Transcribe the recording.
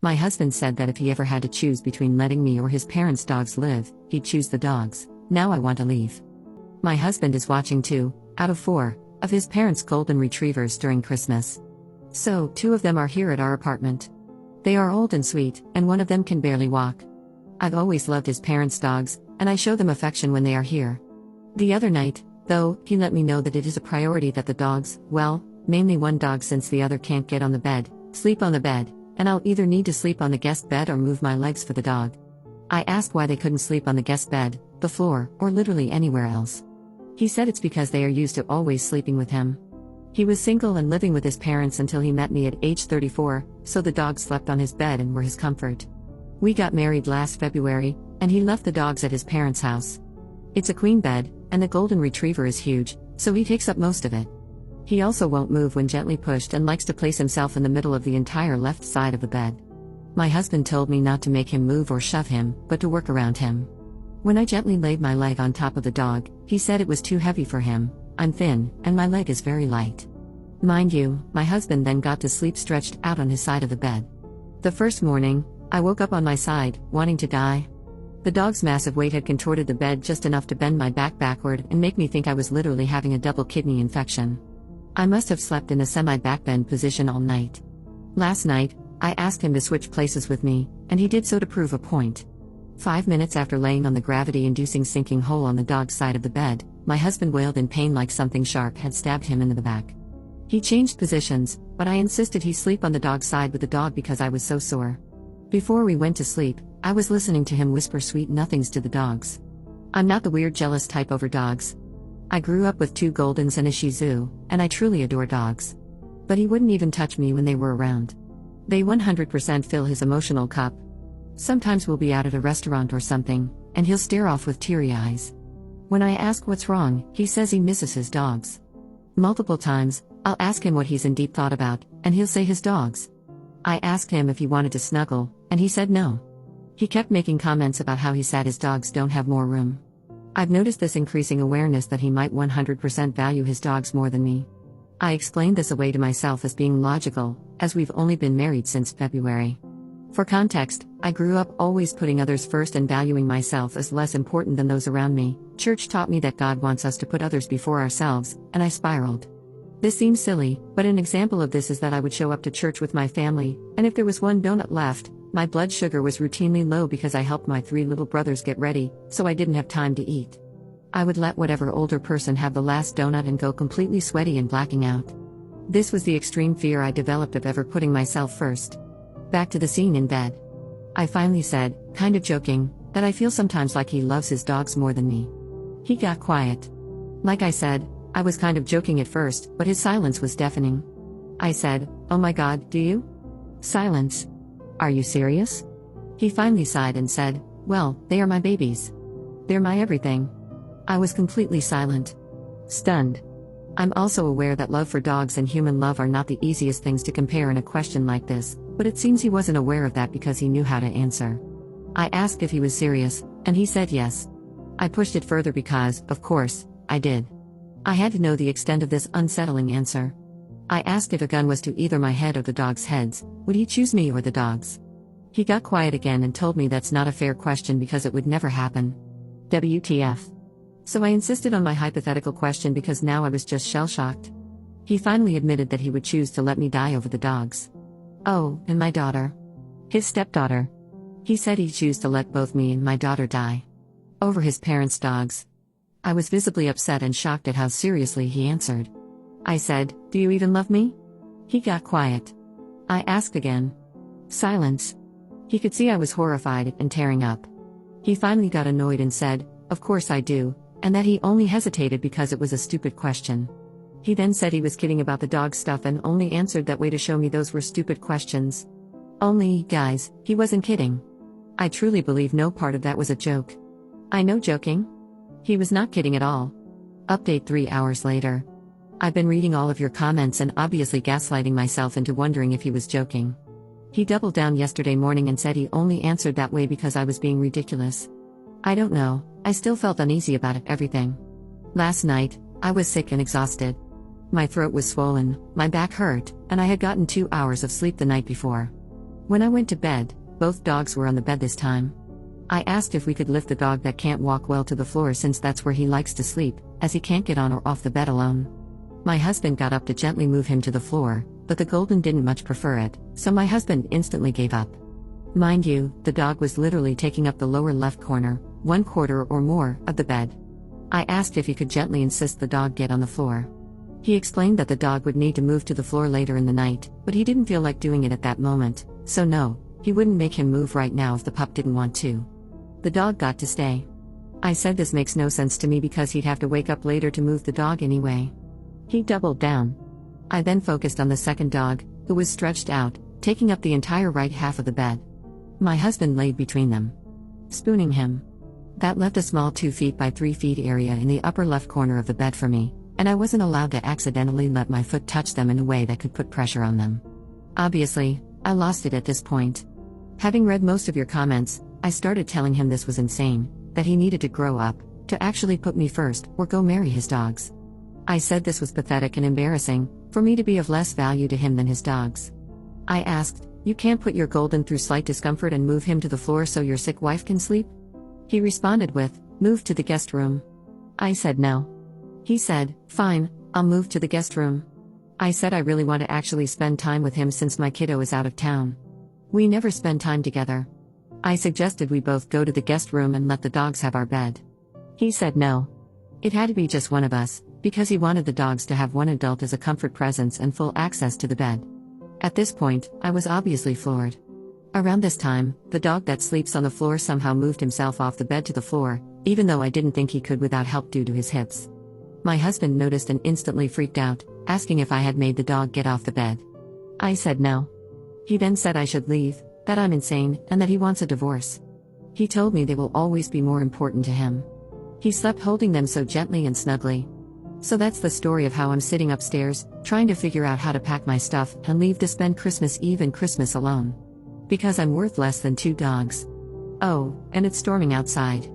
My husband said that if he ever had to choose between letting me or his parents' dogs live, he'd choose the dogs. Now I want to leave. My husband is watching 2, out of 4, of his parents' golden retrievers during Christmas. So, 2 of them are here at our apartment. They are old and sweet, and one of them can barely walk. I've always loved his parents' dogs, and I show them affection when they are here. The other night, though, he let me know that it is a priority that the dogs, well, mainly one dog since the other can't get on the bed, sleep on the bed, and I'll either need to sleep on the guest bed or move my legs for the dog. I asked why they couldn't sleep on the guest bed, the floor, or literally anywhere else. He said it's because they are used to always sleeping with him. He was single and living with his parents until he met me at age 34, so the dogs slept on his bed and were his comfort. We got married last February, and he left the dogs at his parents' house. It's a queen bed, and the golden retriever is huge, so he takes up most of it. He also won't move when gently pushed and likes to place himself in the middle of the entire left side of the bed. My husband told me not to make him move or shove him, but to work around him. When I gently laid my leg on top of the dog, he said it was too heavy for him. I'm thin, and my leg is very light. Mind you, my husband then got to sleep stretched out on his side of the bed. The first morning, I woke up on my side, wanting to die. The dog's massive weight had contorted the bed just enough to bend my back backward and make me think I was literally having a double kidney infection. I must have slept in a semi-backbend position all night. Last night, I asked him to switch places with me, and he did so to prove a point. 5 minutes after laying on the gravity-inducing sinking hole on the dog's side of the bed, my husband wailed in pain like something sharp had stabbed him in the back. He changed positions, but I insisted he sleep on the dog's side with the dog because I was so sore. Before we went to sleep, I was listening to him whisper sweet nothings to the dogs. I'm not the weird jealous type over dogs. I grew up with 2 Goldens and a Shih Tzu, and I truly adore dogs. But he wouldn't even touch me when they were around. They 100% fill his emotional cup. Sometimes we'll be out at a restaurant or something, and he'll stare off with teary eyes. When I ask what's wrong, he says he misses his dogs. Multiple times, I'll ask him what he's in deep thought about, and he'll say his dogs. I asked him if he wanted to snuggle, and he said no. He kept making comments about how he's sad his dogs don't have more room. I've noticed this increasing awareness that he might 100% value his dogs more than me. I explained this away to myself as being logical, as we've only been married since February. For context, I grew up always putting others first and valuing myself as less important than those around me. Church taught me that God wants us to put others before ourselves, and I spiraled. This seems silly, but an example of this is that I would show up to church with my family, and if there was one donut left, my blood sugar was routinely low because I helped my 3 little brothers get ready, so I didn't have time to eat. I would let whatever older person have the last donut and go completely sweaty and blacking out. This was the extreme fear I developed of ever putting myself first. Back to the scene in bed. I finally said, kind of joking, that I feel sometimes like he loves his dogs more than me. He got quiet. Like I said, I was kind of joking at first, but his silence was deafening. I said, "Oh my God, do you?" Silence. "Are you serious?" He finally sighed and said, "Well, they are my babies. They're my everything." I was completely silent. Stunned. I'm also aware that love for dogs and human love are not the easiest things to compare in a question like this, but it seems he wasn't aware of that because he knew how to answer. I asked if he was serious, and he said yes. I pushed it further because, of course, I did. I had to know the extent of this unsettling answer. I asked if a gun was to either my head or the dogs' heads, would he choose me or the dogs? He got quiet again and told me that's not a fair question because it would never happen. WTF. So I insisted on my hypothetical question because now I was just shell-shocked. He finally admitted that he would choose to let me die over the dogs. Oh, and my daughter. His stepdaughter. He said he'd choose to let both me and my daughter die. Over his parents' dogs. I was visibly upset and shocked at how seriously he answered. I said, "Do you even love me?" He got quiet. I asked again. Silence. He could see I was horrified and tearing up. He finally got annoyed and said, "Of course I do," and that he only hesitated because it was a stupid question. He then said he was kidding about the dog stuff and only answered that way to show me those were stupid questions. Only, guys, he wasn't kidding. I truly believe no part of that was a joke. I know joking? He was not kidding at all. Update 3 hours later. I've been reading all of your comments and obviously gaslighting myself into wondering if he was joking. He doubled down yesterday morning and said he only answered that way because I was being ridiculous. I don't know, I still felt uneasy about everything. Last night, I was sick and exhausted. My throat was swollen, my back hurt, and I had gotten 2 hours of sleep the night before. When I went to bed, both dogs were on the bed this time. I asked if we could lift the dog that can't walk well to the floor since that's where he likes to sleep, as he can't get on or off the bed alone. My husband got up to gently move him to the floor, but the golden didn't much prefer it, so my husband instantly gave up. Mind you, the dog was literally taking up the lower left corner, 1/4 or more, of the bed. I asked if he could gently insist the dog get on the floor. He explained that the dog would need to move to the floor later in the night, but he didn't feel like doing it at that moment, so no, he wouldn't make him move right now if the pup didn't want to. The dog got to stay. I said this makes no sense to me because he'd have to wake up later to move the dog anyway. He doubled down. I then focused on the second dog, who was stretched out, taking up the entire right half of the bed. My husband laid between them, spooning him. That left a small 2 feet by 3 feet area in the upper left corner of the bed for me, and I wasn't allowed to accidentally let my foot touch them in a way that could put pressure on them. Obviously, I lost it at this point. Having read most of your comments, I started telling him this was insane, that he needed to grow up, to actually put me first, or go marry his dogs. I said this was pathetic and embarrassing, for me to be of less value to him than his dogs. I asked, "You can't put your golden through slight discomfort and move him to the floor so your sick wife can sleep?" He responded with, "Move to the guest room." I said no. He said, "Fine, I'll move to the guest room." I said I really want to actually spend time with him since my kiddo is out of town. We never spend time together. I suggested we both go to the guest room and let the dogs have our bed. He said no. It had to be just one of us, because he wanted the dogs to have one adult as a comfort presence and full access to the bed. At this point, I was obviously floored. Around this time, the dog that sleeps on the floor somehow moved himself off the bed to the floor, even though I didn't think he could without help due to his hips. My husband noticed and instantly freaked out, asking if I had made the dog get off the bed. I said no. He then said I should leave, that I'm insane, and that he wants a divorce. He told me they will always be more important to him. He slept holding them so gently and snugly. So that's the story of how I'm sitting upstairs, trying to figure out how to pack my stuff and leave to spend Christmas Eve and Christmas alone. Because I'm worth less than 2 dogs. Oh, and it's storming outside.